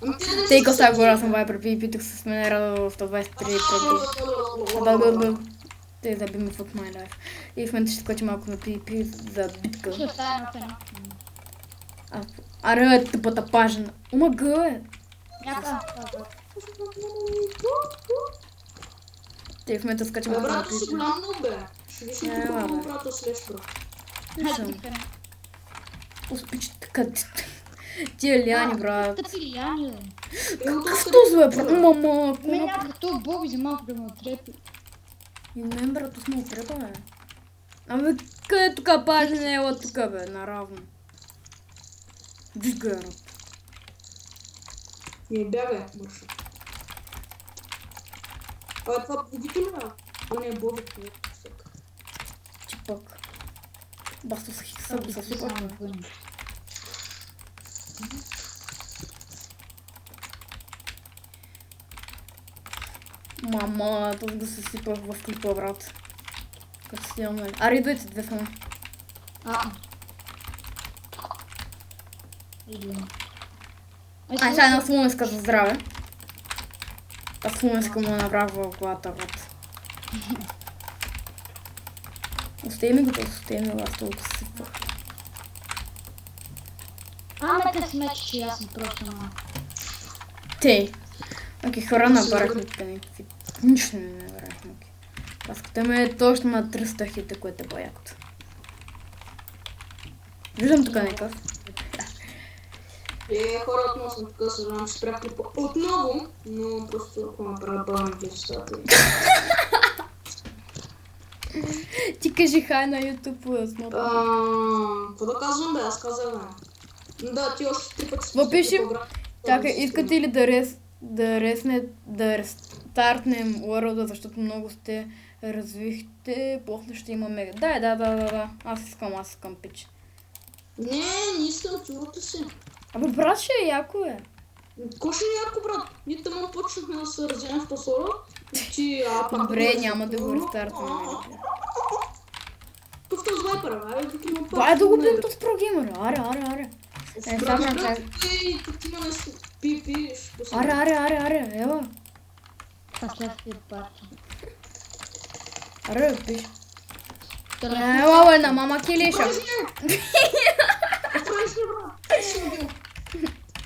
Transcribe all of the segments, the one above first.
Ами те да не Тъй са като сега всеки. гора съм вайпер и питах се с мен радо в 123 проби. Те заби ме fuck my life. И в момента ще скочи малко на PvP за битка. Ще остане едно цена. Аре, тъпата пажена. Омага! Някакъв. Те в момента скача малко на Брато си PvP. голям много бе. Ще виж ли Ела, тук бе. брато след брат. Успич така. Тия лияни, брат. Тъпи лияни, бе. Какъв този е, брат? Мама, ако Мен направи. някакъв то Боби за малко да ме отрепи. И мен, брат, сме отрепа, бе. Абе, къде тук пажена ела тук, бе, наравно. Виж го, брат. Не бягай, мърша. А това богите ли, бе? А не, бобът не е. Ти пък. Басто с хикса, със супер. Мама, този го се сипах в клипа, брат. Като си имам, нали. Аре, идвайте две само. Ай, сега една слунеска за здраве. Та слунеска му направих в главата, брат. Остави ми го, остави ми го, аз толкова се сипах. Аме те смечи, че аз съм просто малко. Те. Окей, хора набарахме те някакви. Нищо не набарахме. Паската ме е точно на 300 хита, което е по-якото. Виждам тук някакъв. Хора, отново съм тук, съжалявам, че спрях клипа отново, но просто ако направя пълна гледащата. Ти кажи хай на YouTube, смотря. Какво да казвам, бе? Аз казах, бе. Да, ти още 3 пъти Въпиши. Чакай, искате ли да рестартнем World, защото много сте развихте, после ще имаме... Да. Аз искам пич. Не искам чувате си. Абе, брат, ще е яко, Ко ще е яко, брат? Ние тъмън почнахме да се разяем в пасора. Ти, пак Добре, няма да го рестартваме. Тук този вайпера, бе, тук има пак. Дай да го бием този прогеймер. Аре. Тук има нещо пи. Аре, ела. Последствие парти. Аре, пиш. Ела, на мама килиша.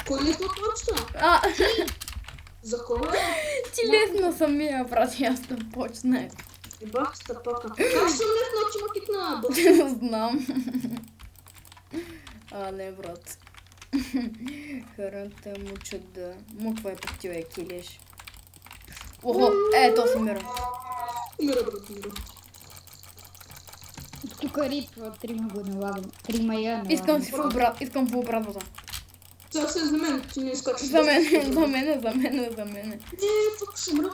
Кой ли е точно? За кого е? Ти лесно самия, брат, аз да почна. Ебах стъпака. Как съм лесно, че ма китна? Знам. Не, брат. Хората мучат да... Муква е пък ти е килиш. Охо, то си мира. Умира, брат, умира. Тук рип, 3 го налагам. 3 я налагам. Искам по обратното. Сега се за мен, ти не изкачаш. За мене. Не, тук ще мра.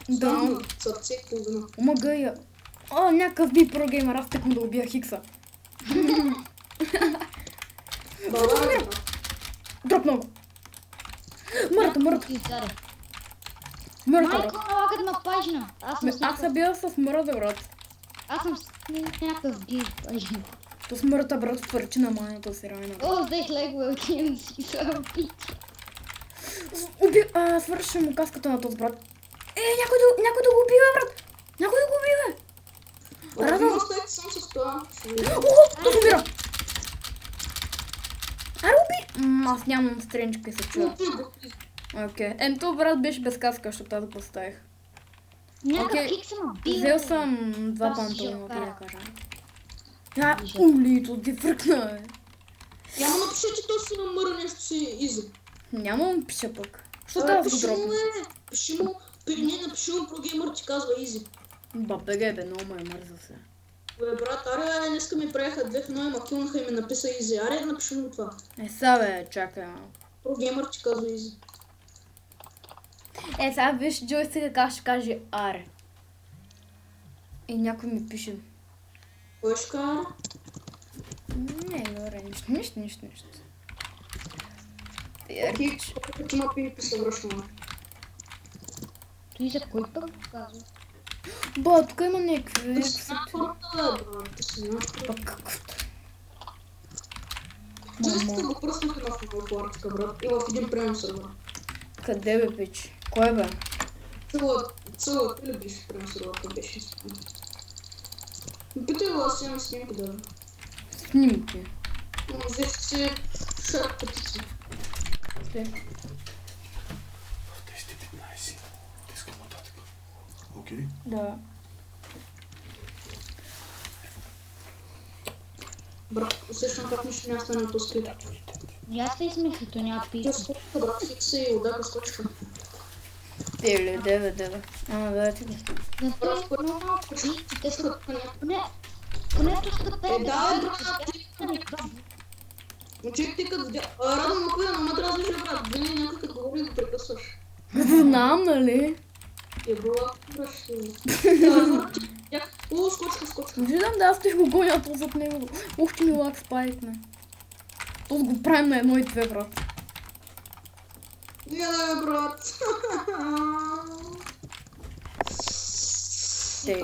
Да. Сърце, половина. Омага я. Някакъв би прогеймер, аз тъкам да убия Хикса. Баба, Дроп много. Мъртва. Майко, Мъртва. налага да ме пажна. Аз съм била с мърда, брат. Аз съм с някакъв гей пажна. То с мърда, брат, твърчи на майната си райна. О, взех легове, отивам си са пич. Свърши му каската на този брат. Някой да го убива, брат. Някой да го убива. Радо. Съм с това. То се умира. Аре, уби. Аз нямам стренчка и се чува. Окей. То брат беше без каска, защото аз да поставих. Някакъв кик съм убил. Взел съм 2 панталона, да кажа. Умли, то ти фръкна, бе. Няма напиша, че то си намъра нещо си изи. Нямам пиша пък. Що трябва да го дропна? Пиши му, напиши му прогеймър, ти казва изи. Бабеге, бе, много ме мърза се. Бе, брат, аре, днеска ми правиха 2 в 0, ма килнаха и ми написа изи. Аре, напиши му това. Сега, бе, чакай. Прогеймър ти казва изи. Сега виж, джойстика как ще каже аре. И някой ми пише. Кой ще кара? Не, добре, нищо. Окей, ти ма пи се връщаме. Той за кой пък казва? Ба, тук има някакви... Пак какъвто. Джойстика го пръснаха на футболка, брат. И в един премиум сервер. Къде бе, пич? Кой бе? Цело, ти любиш прям суровата беше. Питай го, аз имам снимка даже. Снимки. Взех си шарп петици. Сте. В 10:15. Искам нататък. Окей? Да. Брат, усещам как нищо няма стане то скрит. И аз се измислих, то няма Тя писа. скочка, брат, фикса и удака скочка. Теле, деве. Ама да ти го. Зато е много малко пици, те са поне точка 5. Да, брат, Момче, ти като Радо му кой, ама трябва да слушай, брат. Винаги някой като говори да прекъсваш. Знам, нали? Е била, брат, О, скочка. Виждам да аз ще го гоня то зад него. Ух, че ми лак спайкне. То го правим на 1 и 2, брат. Не, брат. Те.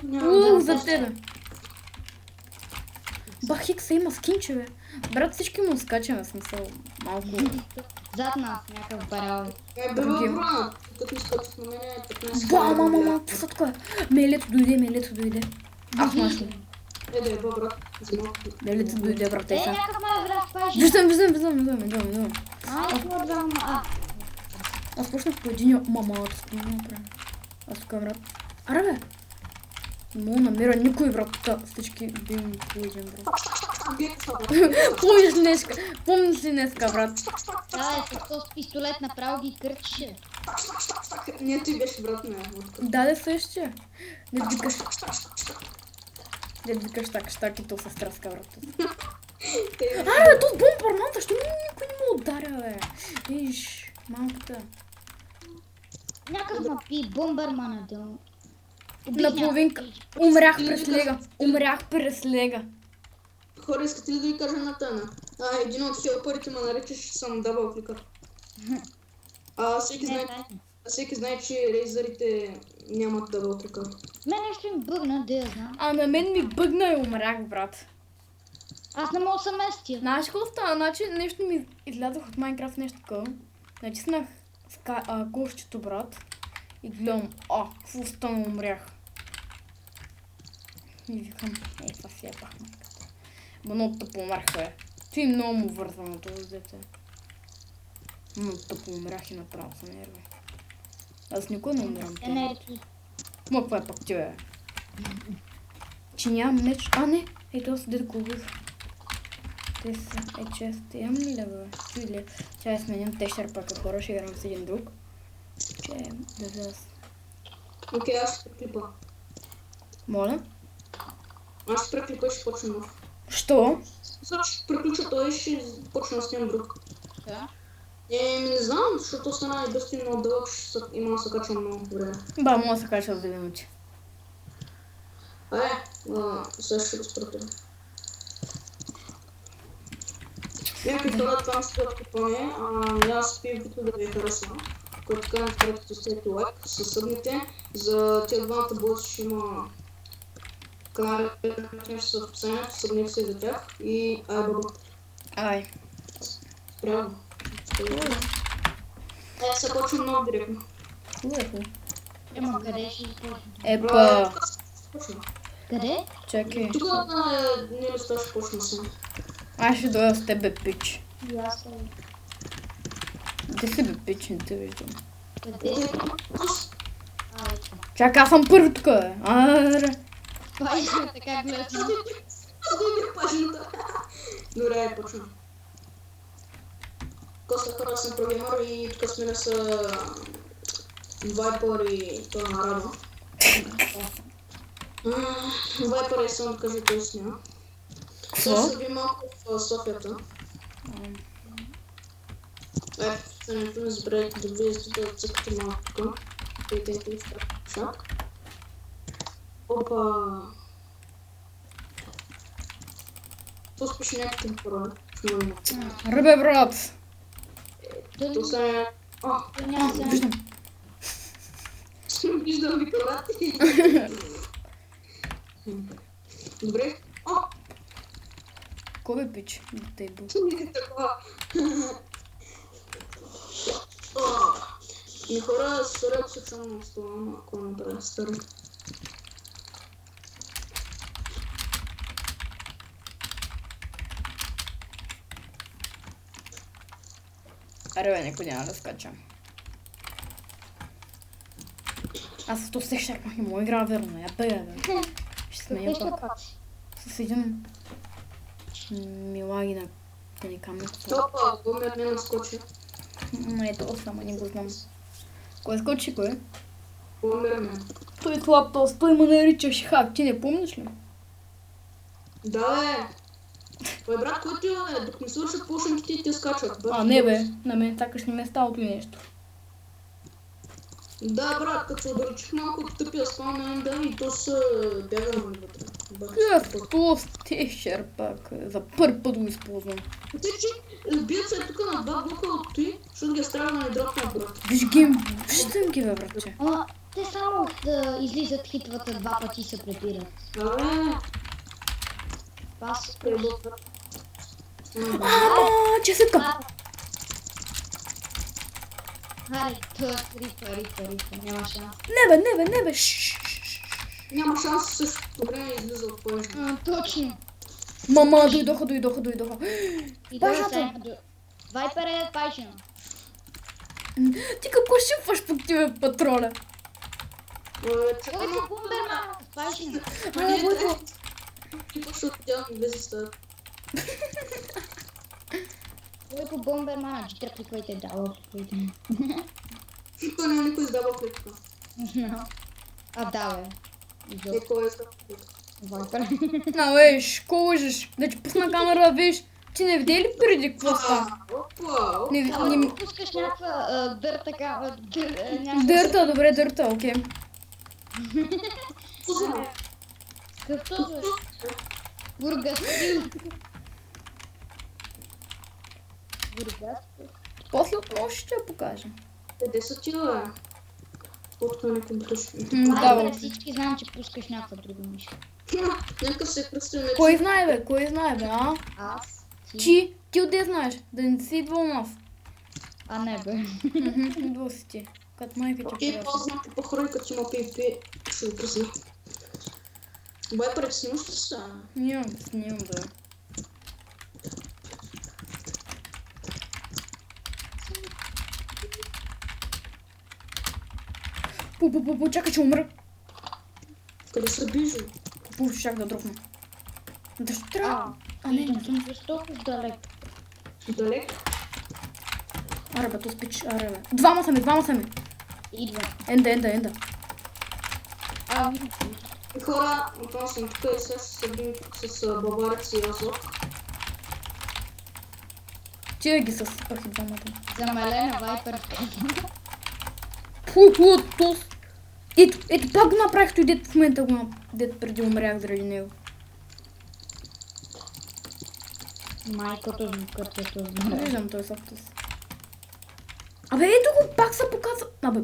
Няма. За тебе. Хикса има скинче, бе. Брат, всички му скачаме, смисъл. Малко. Зад нас някакъв барал. Бе, брат. Като ми скочиш на мене, 15. Мама, какво са такова? Мелето дойде. Аз мащам. Да, брат. Взема. Мелето дойде, брат, те са. Някакъв ме брат пажи. Виждам. Идвам. Аз почнах по един мамалата с това направя. Аз тук, брат. Аре, бе! Не мога намеря никой, брат, тук всички бим по един, брат. Помниш ли днеска, брат? Да, с този пистолет направо ги кърчеше. Не, ти беше брат на водка. Даде същия. Не викаш так и то се страска, брат. Аре, то с бомбарната, защо никой не му ударя, бе? Виж, малката. Някакъв мапи, бомбармана дъл. На половинка. Умрях през лега. Хора, искате ли да ви кажа на тайна? Един от хелпърите ме нарича, че съм дабъл кликър. Всеки знае, че рейзърите нямат дабъл кликър. Мен нещо им бъгна, да я знам. А на мен ми бъгна и умрях, брат. Аз не мога да се местя. Знаеш какво става? Значи нещо ми излязох от Майнкрафт, нещо такова. Натиснах кошчето, брат. И гледам, какво стана, умрях. И викам, това си ебах майката. Много тъпо умрях, бе. Ти много му върза на това дете. Много тъпо умрях и направо се нерви. Аз никога не умирам. Ма какво е пък ти, бе? Че нямам меч. Не, ето аз дед го убих. Те са, чест. Имам ли да, бе? Чуй, сега я сменям тещер пък, а хора ще играм с един друг. Че да взема. Окей, аз ще преклипа. Моля? Аз ще преклипа и ще почна нов. Що? Сега ще приключа той и ще почна с ням друг. Да? Не знам, защото стана и доста много дълъг, има да се качвам много време. Мога да се качва за 2 минути. Сега ще го спрата. Някакви хора това ще бъдат купоне, аз пия битва да ви е харесва. Който така не спрете, ставите лайк, съсъдните. За тия двамата боси ще има канали, които са в описанието, събнете се за тях и баба. Ай. Спрямо. Се почва много директно. Хубаво. Ема къде ще изпочне? Епа. Къде? Чакай. Тук не ли ще почна съм. Аз ще дойда с тебе, пич. И аз съм. Де си, бе, пич, не те виждам. Къде? Чакай, аз съм първи тук, бе. Аре. Това искам така гледам. Добих пажната. Добре, почна. Коста хора съм програмър и тук с мене са Вайпър и това на Радо. Вайпър е съм, кажи той сня. Сега се би малко в Софията. Сънето не забравяйте да влизате да цъкате малко тук. Питайте и в шак. Опа! Пуспиш някакъв пароль. Ръбе, брат. То са... Виждам. Виждам ви карати. Добре. Кой бе, пич? Тейбъл. Такова. И хора сорят се само с това, ама ако направя старо. Аре бе, никой няма да скача. Аз то се шакмах и му игра верно, я бе. Ще смея пак. С един милаги на камък. Топа, бомер не наскочи. Ето, само не го знам. Кой скочи, кой? Бомер ме. Той слаб тост, той ме наричаш хак, ти не помниш ли? Да, бе. Бе, брат, който е, докато ми свършат пушенките, те скачат. А, не бе, на мен сякаш не ме е ставало нещо. Да, брат, като се отдалечих малко от тъпия спамен, да, и то се бяга на вътре. Какво стешер пак? За първ път го използвам. Те, че бият се тук на два блока от той, защото ги е страга да не драпнат, брат. Виждам ги, бе, братче. Ама те само да излизат хитвата два пъти се препират. Да, бе. Пас. Че се къп. Аре, рипа, няма шанс. Не бе, Няма шанс също време излиза от поезда. Точно. Мама, дойдоха. И Бажата. да Вайпер е пайчено. Ти какво шипваш по тия патроля? Чакай, Кой е бомберман? Пайчено. Бойко. ти пъщо тя ми влезе стаят. Кой е бомбермана? Че кликвайте дало. То няма никой издава клетка. А, да, бе. Е, кой е става клетка? Вайпер. Виж, какво лъжеш? Да ти пусна камера, виж. Ти не видя ли преди какво става? Опа, Не, Пускаш някаква дър така, дърта, окей. Какъвто бе? Бургастил. После отново ще я покажа. Къде са ти, бе? Откъде не компютър. Да, бе. Всички знаем, че пускаш някаква друга миша. Някакъв се кръстил не. Кой знае, бе, а? Аз? Ти отде знаеш? Да не си идва у нас. А, не бе. Идва си ти. Като майка ти Окей, приятел. по-знам ти по-хрой, като има PvP, ще го кръсна. Бай, прецениш ли са? Снимам, да. Чакай, че умра. Къде са бижу? Чак да дропна. Защо трябва? Не съм. Защо далек? Далек? Аре бе, то спич, аре бе. Двама са ми. Идва. Енда. И хора, отново съм тук и сега се събим с баварец и азот. Тия ги съсипах и двамата. Замалена вайпер. Тос. Ето пак го направих той дет в момента дет преди умрях заради него. Майкото звукът е Не виждам той софтус. Абе, ето го пак се показва. Абе,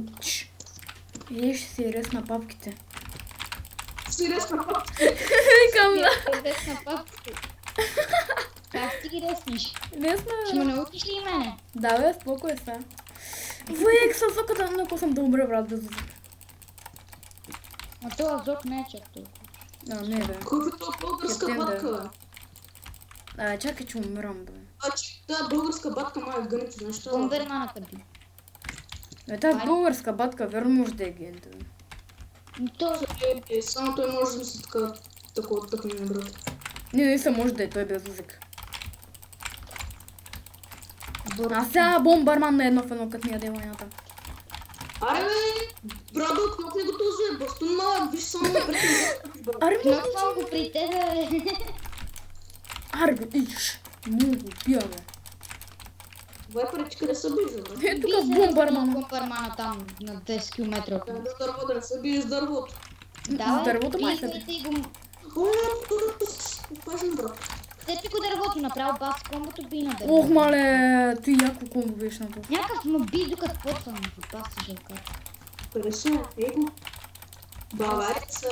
ще си рез на папките. Сериозно, Викам да. Рез на папките. Как ти ги ресниш? Лесно Ще ме е. научиш ли и мене? Да бе, споко е сега. Вуек със звуката, много съм да умре, брат, без звук. А това звук не е чак толкова. Да, не бе. колкото българска Кептен, да. батка, бе. Чакай, че умирам, бе. Да, българска батка май е гънето неща. Бомберманата би. Тази българска батка, верно може да е гента. То Само той може да мисли така, такова тъкне, брат. Не съм може да е той без звук. А сега бомбарман на едно в едно, като ми яде войната. Аре бе, брадо, отмъкни го този, бастун малък, виж само напред. Аре, кнопвам го при тебе. аре, бе, иш. Много бия, бе. Вайпер, че къде са бижу, бе? Е, тук бомбарман. Бомбермана там на 10 км. Да, да дърво, да не се биеш с дървото. С дървото май се бийте го. Опажен, брат. Дете го дървото, направо бас комбото би на Ох, дървото. мале, ти яко комбо беше на това. Някакъв му би докато почвам да бас се жалка. Къде са? Его. Баварица.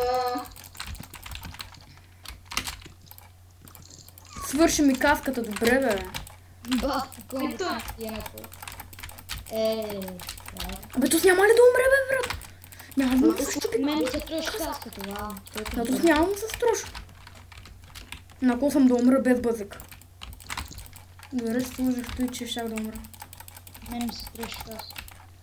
Свърши ми каската, добре, бе. Бас комбото Ето. на стената. Абе, тут няма ли да умре, бе, брат? Няма да се щупи. Мен ми се троши каската, вау. Да, тут няма да се строш. Ако съм да умра без бъзък. Добре, си сложих той, че щях да умра. Мен ми се троши каската.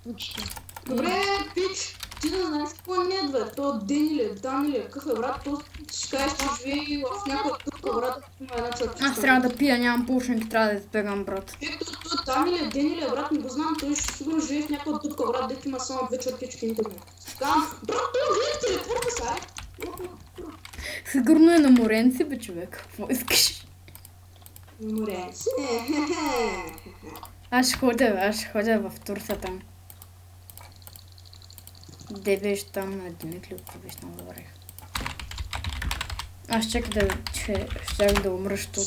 Учите. Добре, пич, ти да знаеш какво не е, бе. То Ден или Дан или какъв е, брат, то ще кажеш, че живее в някаква дупка, брат, има една чертичка. Аз трябва да пия, нямам пушенки, трябва да избегам, брат. То Дан или Ден или, брат, не го знам, той ще сигурно живее в някаква дупка, брат, дето има само 2 чертички интернет. Така, брат, той гледа телепорта са, Сигурно е на моренци, бе, човек. Какво искаш? Моренци. Аз ще ходя в Турса там. Де беше там на Димитли, ако беше много добре. Аз чакай да, че щях да умра, защото...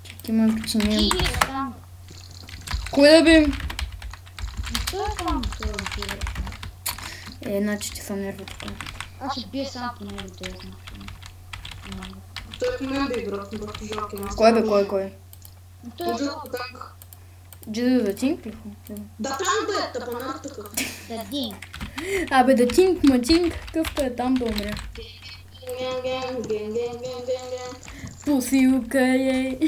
Чакай, малко, че не... Ти е там. Кой да би? Той е там, той е. Значи ти съм нерва тук. Аз ще бия сам по него, той знам. Той в мен бе, брат, в жалки нас. Кой бе, кой? Той е Танк. Джидо да тинк ли? Да, танк бе, тъпанар такъв. Дадин. Абе да тинк, матинк, какъвто е там да умре. Пусилка ей.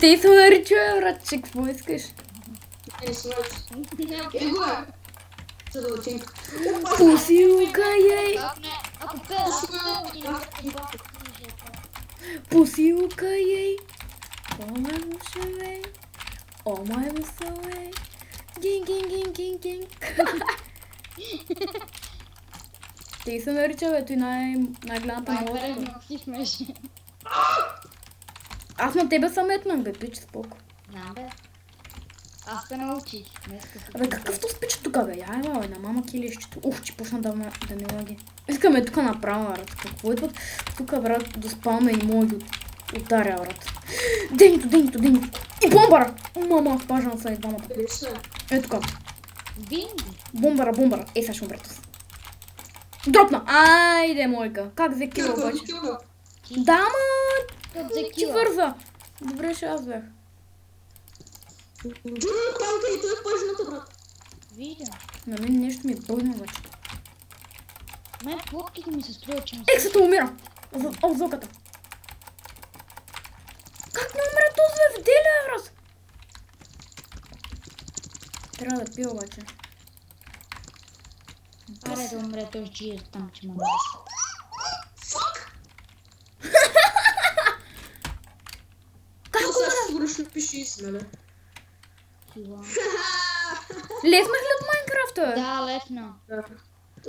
Те се нарича, брат, че какво искаш? Пусилка ей. Ако пея, Пусилка ей. О, май мушевей. О, май мусевей. Гин. Те се нарича, бе, той най-голямата мозъка. си смешен. Аз на тебе съм етнах, бе, пич, споко. Знам бе. Аз се научих. Абе, какъвто спича тук, бе? Я ева, бе, на мама килището. Ух, че почна да ми лаги. Искаме тук направо, брат. Какво идват? Тук, брат, до спална и мога ги ударя, брат. Денито. И бомбара! Мама, пажна са и двамата. Е, тук. Винди. Бомбара. Е, сега ще умре тук. Дропна! Айде, мойка. Как взе кила, обаче? Да, ма! Как за Ти кила. върза. Добре, ще аз бях. Танка и той е пъжната, брат. Видя. На мен нещо ми бъгна, обаче. Мен плотките ми се струва, че не Ексата умира! От зоката. Как не умре този в деля, брат? Трябва да пия, обаче. Аре да умре този джир там, че му Как сега сигурно ще пише истина, бе? Сила. Леснах ли от Майнкрафта, бе? Да, лесно. Да.